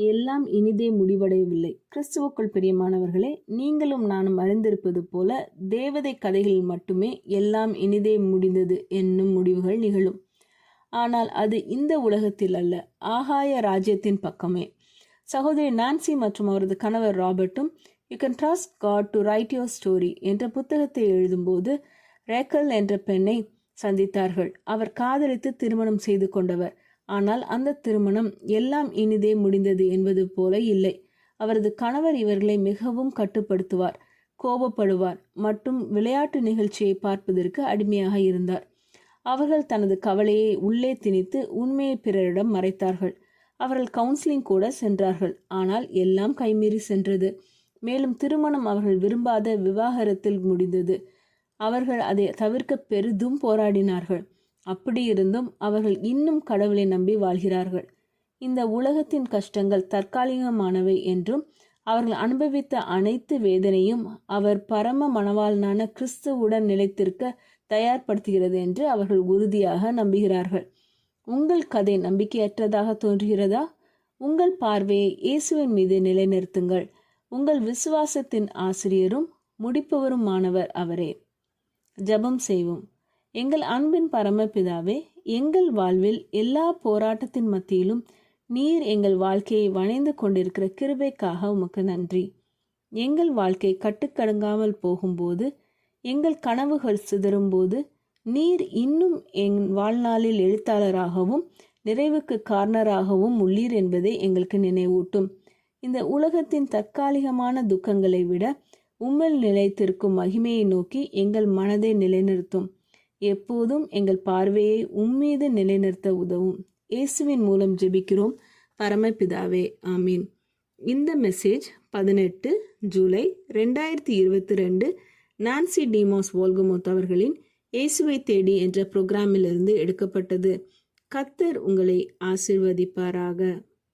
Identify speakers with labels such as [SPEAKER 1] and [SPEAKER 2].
[SPEAKER 1] எல்லாம் இனிதே முடிவடையவில்லை. கிறிஸ்துவுக்குள் பிரியமானவர்களே, நீங்களும் நானும் அறிந்திருப்பது போல தேவதை கதைகளில் மட்டுமே எல்லாம் இனிதே முடிந்தது என்னும் முடிவுகள் நிகழும். ஆனால் அது இந்த உலகத்தில் அல்ல, ஆகாய ராஜ்யத்தின் பக்கமே. சகோதரி நான்சி மற்றும் அவரது கணவர் ராபர்ட்டும் you can trust God to write your story என்ற புத்தகத்தை எழுதும்போது ரேக்கல் என்ற பெண்ணை சந்தித்தார்கள். அவர் காதலித்து திருமணம் செய்து கொண்டவர். ஆனால் அந்த திருமணம் எல்லாம் இனிதே முடிந்தது என்பது போல இல்லை. அவரது கணவர் இவர்களை மிகவும் கட்டுப்படுத்துவார், கோபப்படுவார் மற்றும் விளையாட்டு நிகழ்ச்சியை பார்ப்பதற்கு அடிமையாக இருந்தார். அவர்கள் தனது கவலையை உள்ளே திணித்து உண்மையை பிறரிடம் மறைத்தார்கள். அவர்கள் கவுன்சிலிங் கூட சென்றார்கள். ஆனால் எல்லாம் கைமீறி சென்றது. மேலும் திருமணம் அவர்கள் விரும்பாத விவாகரத்தில் முடிந்தது. அவர்கள் அதை தவிர்க்க பெரிதும் போராடினார்கள். அப்படி இருந்தும் அவர்கள் இன்னும் கடவுளை நம்பி வாழ்கிறார்கள். இந்த உலகத்தின் கஷ்டங்கள் தற்காலிகமானவை என்றும் அவர்கள் அனுபவித்த அனைத்து வேதனையும் அவர் பரம மணவாளனான கிறிஸ்துவுடன் நிலைத்திருக்க தயார்படுத்துகிறது என்று அவர்கள் உறுதியாக நம்புகிறார்கள். உங்கள் கதை நம்பிக்கையற்றதாக தோன்றுகிறதா? உங்கள் பார்வையை இயேசுவின் மீது நிலைநிறுத்துங்கள். உங்கள் விசுவாசத்தின் ஆசிரியரும் முடிப்பவருமானவர் அவரே. ஜெபம் செய்வோம். எங்கள் அன்பின் பரமபிதாவே, எங்கள் வாழ்வில் எல்லா போராட்டத்தின் மத்தியிலும் நீர் எங்கள் வாழ்க்கையை வணைந்து கொண்டிருக்கிற கிருபைக்காக உமக்கு நன்றி. எங்கள் வாழ்க்கை கட்டுக்கடங்காமல் போகும்போது, எங்கள் கனவுகள் சிதறும்போது, நீர் இன்னும் என் வாழ்நாளில் எழுத்தாளராகவும் நிறைவுக்கு காரணராகவும் உள்ளீர் என்பதை எங்களுக்கு நினைவூட்டும். இந்த உலகத்தின் தற்காலிகமான துக்கங்களை விட உம்மில் நிலைத்திருக்கும் மகிமையை நோக்கி எங்கள் மனதை நிலைநிறுத்தும். எப்போதும் எங்கள் பார்வையை உம்மீது நிலைநிறுத்த உதவும். இயேசுவின் மூலம் ஜெபிக்கிறோம் பரமபிதாவே, ஆமீன். இந்த மெசேஜ் 18 ஜூலை 2022 நான்சி டிமோஸ் வோல்கமோத் அவர்களின் இயேசுவை தேடி என்ற புரோகிராமிலிருந்து எடுக்கப்பட்டது. கர்த்தர் உங்களை ஆசீர்வதிப்பாராக.